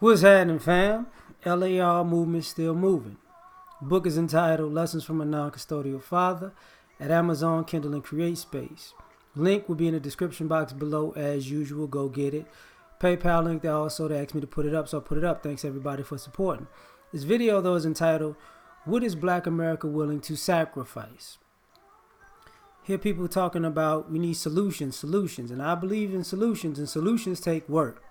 What's happening, fam? L.A.R. movement still moving. Book is entitled Lessons from a Non-Custodial Father at Amazon, Kindle, and Create Space. Link will be in the description box below as usual. Go get it. PayPal link there also. They asked me to put it up, so I put it up. Thanks everybody for supporting. This video though is entitled What is Black America Willing to Sacrifice? Hear people talking about we need solutions, and I believe in solutions, and solutions take work.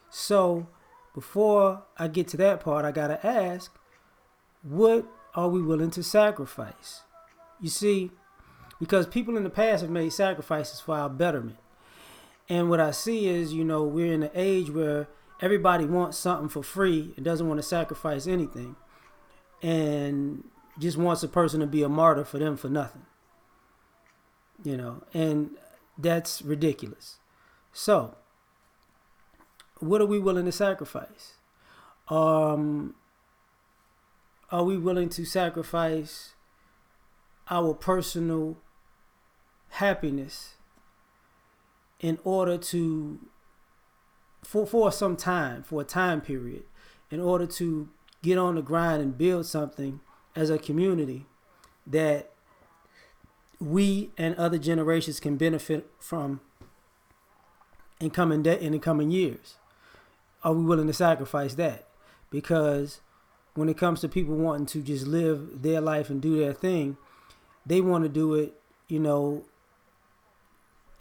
So before I get to that part, I gotta ask, what are we willing to sacrifice? You see, because people in the past have made sacrifices for our betterment. And what I see is, we're in an age where everybody wants something for free and doesn't want to sacrifice anything, and just wants a person to be a martyr for them for nothing. And that's ridiculous. So, what are we willing to sacrifice? Are we willing to sacrifice our personal happiness in order to, for some time, for a time period, in order to get on the grind and build something as a community that we and other generations can benefit from in the coming years? Are we willing to sacrifice that? Because when it comes to people wanting to just live their life and do their thing, they want to do it,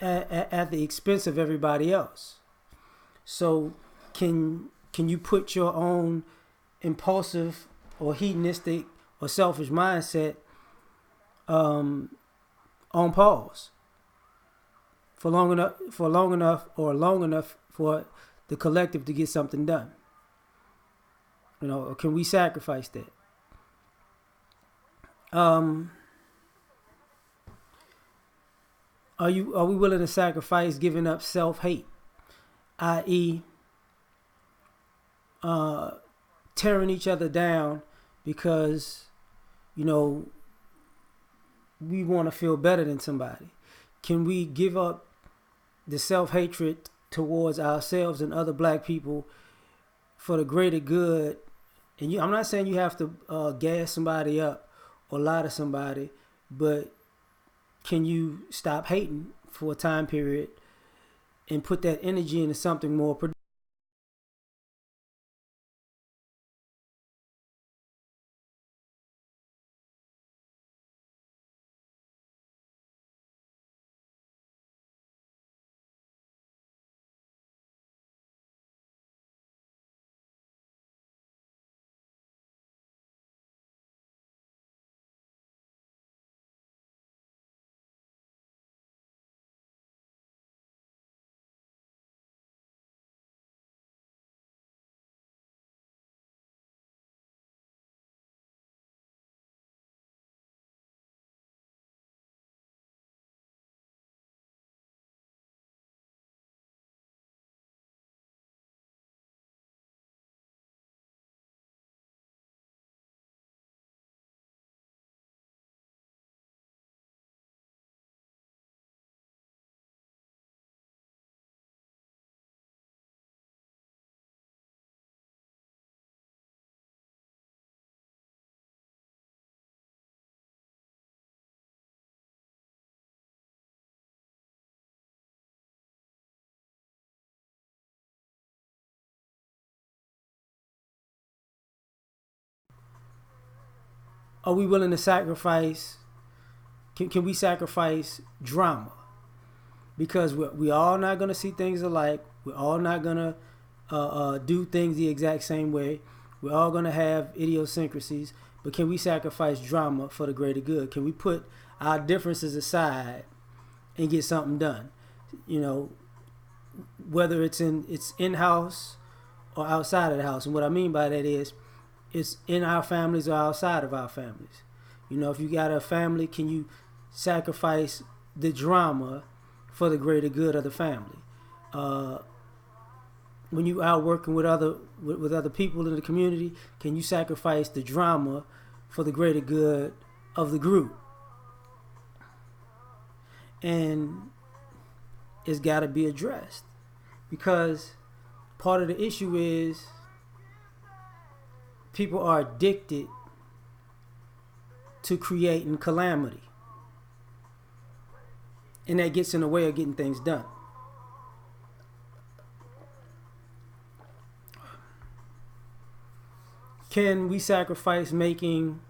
at the expense of everybody else. So can you put your own impulsive or hedonistic or selfish mindset on pause for long enough for the collective to get something done? Or can we sacrifice that? Are we willing to sacrifice giving up self-hate, i.e., tearing each other down because we want to feel better than somebody? Can we give up the self-hatred towards ourselves and other black people for the greater good? And I'm not saying you have to gas somebody up or lie to somebody, but can you stop hating for a time period and put that energy into something more productive? Are we willing to sacrifice? Can we sacrifice drama? Because we all not going to see things alike. We're all not going to do things the exact same way. We're all going to have idiosyncrasies. But can we sacrifice drama for the greater good? Can we put our differences aside and get something done? Whether it's in-house or outside of the house. And what I mean by that is, it's in our families or outside of our families. If you got a family, can you sacrifice the drama for the greater good of the family? When you out working with other people in the community, can you sacrifice the drama for the greater good of the group? And it's got to be addressed, because part of the issue is people are addicted to creating calamity, and that gets in the way of getting things done. Can we sacrifice making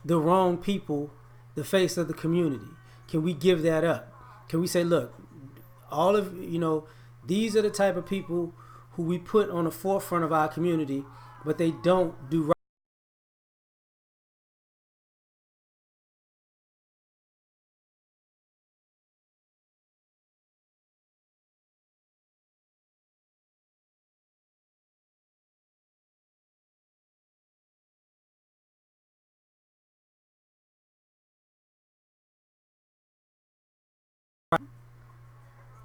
the wrong people the face of the community? Can we give that up? Can we say, look, all of, these are the type of people who we put on the forefront of our community, but they don't do right.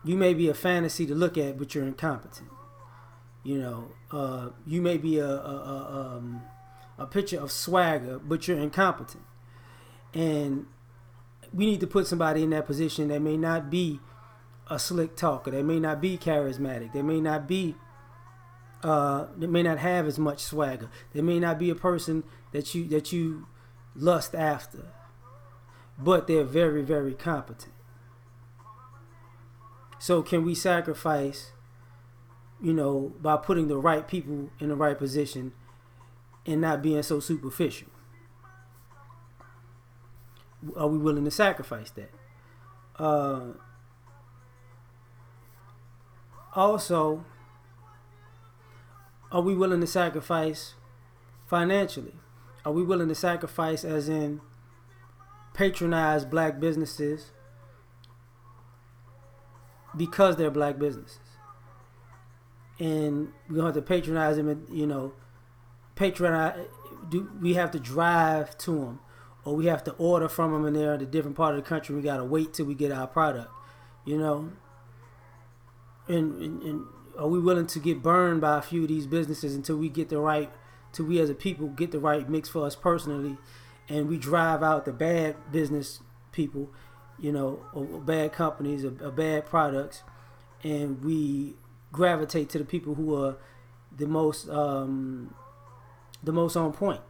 You may be a fantasy to look at, but you're incompetent. You may be a picture of swagger, but you're incompetent. And we need to put somebody in that position that may not be a slick talker. They may not be charismatic. They may not be. They may not have as much swagger. They may not be a person that you lust after, but they're very, very competent. So can we sacrifice, by putting the right people in the right position and not being so superficial? Are we willing to sacrifice that? Also, are we willing to sacrifice financially? Are we willing to sacrifice as in patronize black businesses because they're black businesses? And we don't have to patronize them, and, we have to drive to them, or we have to order from them, and they're in a different part of the country. We got to wait till we get our product, and are we willing to get burned by a few of these businesses until we get the right, till we as a people get the right mix for us personally, and we drive out the bad business people, or bad companies, or bad products, and we gravitate to the people who are the most on point,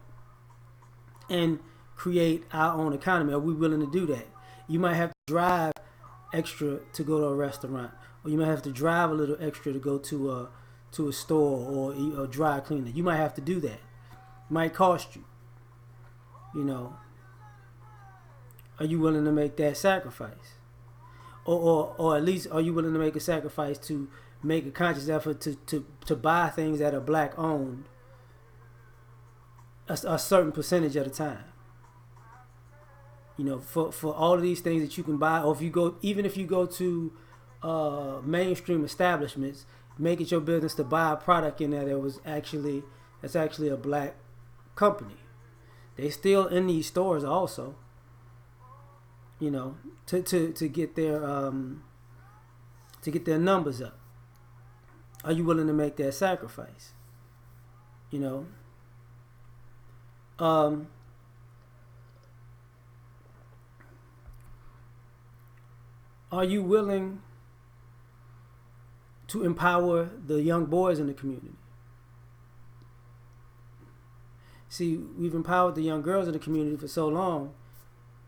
and create our own economy? Are we willing to do that? You might have to drive extra to go to a restaurant, or you might have to drive a little extra to go to a store or a dry cleaner. You might have to do that. It might cost you. Are you willing to make that sacrifice? Or at least are you willing to make a sacrifice to make a conscious effort to buy things that are black owned a certain percentage at a time? For all of these things that you can buy, or even if you go to mainstream establishments, make it your business to buy a product in there that's actually a black company. They still in these stores also, to get their numbers up. Are you willing to make that sacrifice? Are you willing to empower the young boys in the community? See, we've empowered the young girls in the community for so long,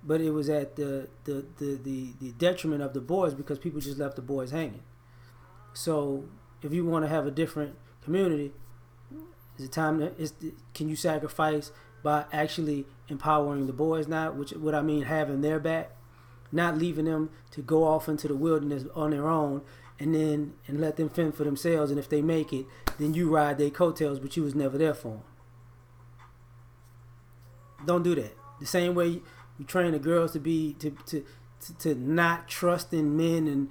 but it was at the detriment of the boys, because people just left the boys hanging. So if you want to have a different community, can you sacrifice by actually empowering the boys now? What I mean, having their back, not leaving them to go off into the wilderness on their own, and let them fend for themselves. And if they make it, then you ride their coattails, but you was never there for them. Don't do that. The same way you train the girls to not trust in men, and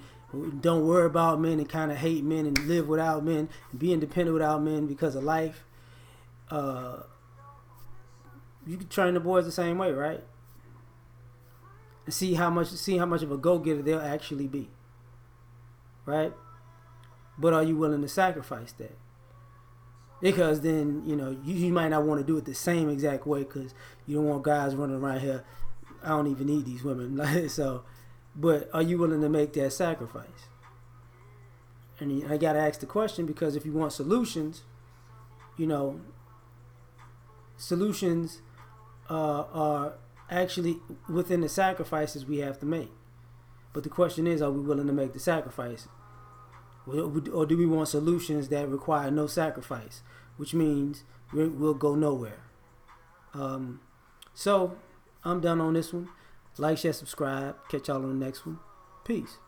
don't worry about men, and kind of hate men, and live without men, and be independent without men because of life. You can train the boys the same way, right? And see how much of a go-getter they'll actually be, right? But are you willing to sacrifice that? Because then, you might not want to do it the same exact way, because you don't want guys running around here, I don't even need these women. So, but are you willing to make that sacrifice? And I got to ask the question, because if you want solutions, solutions are actually within the sacrifices we have to make. But the question is, are we willing to make the sacrifice? Or do we want solutions that require no sacrifice? Which means we'll go nowhere. So, I'm done on this one. Like, share, subscribe. Catch y'all on the next one. Peace.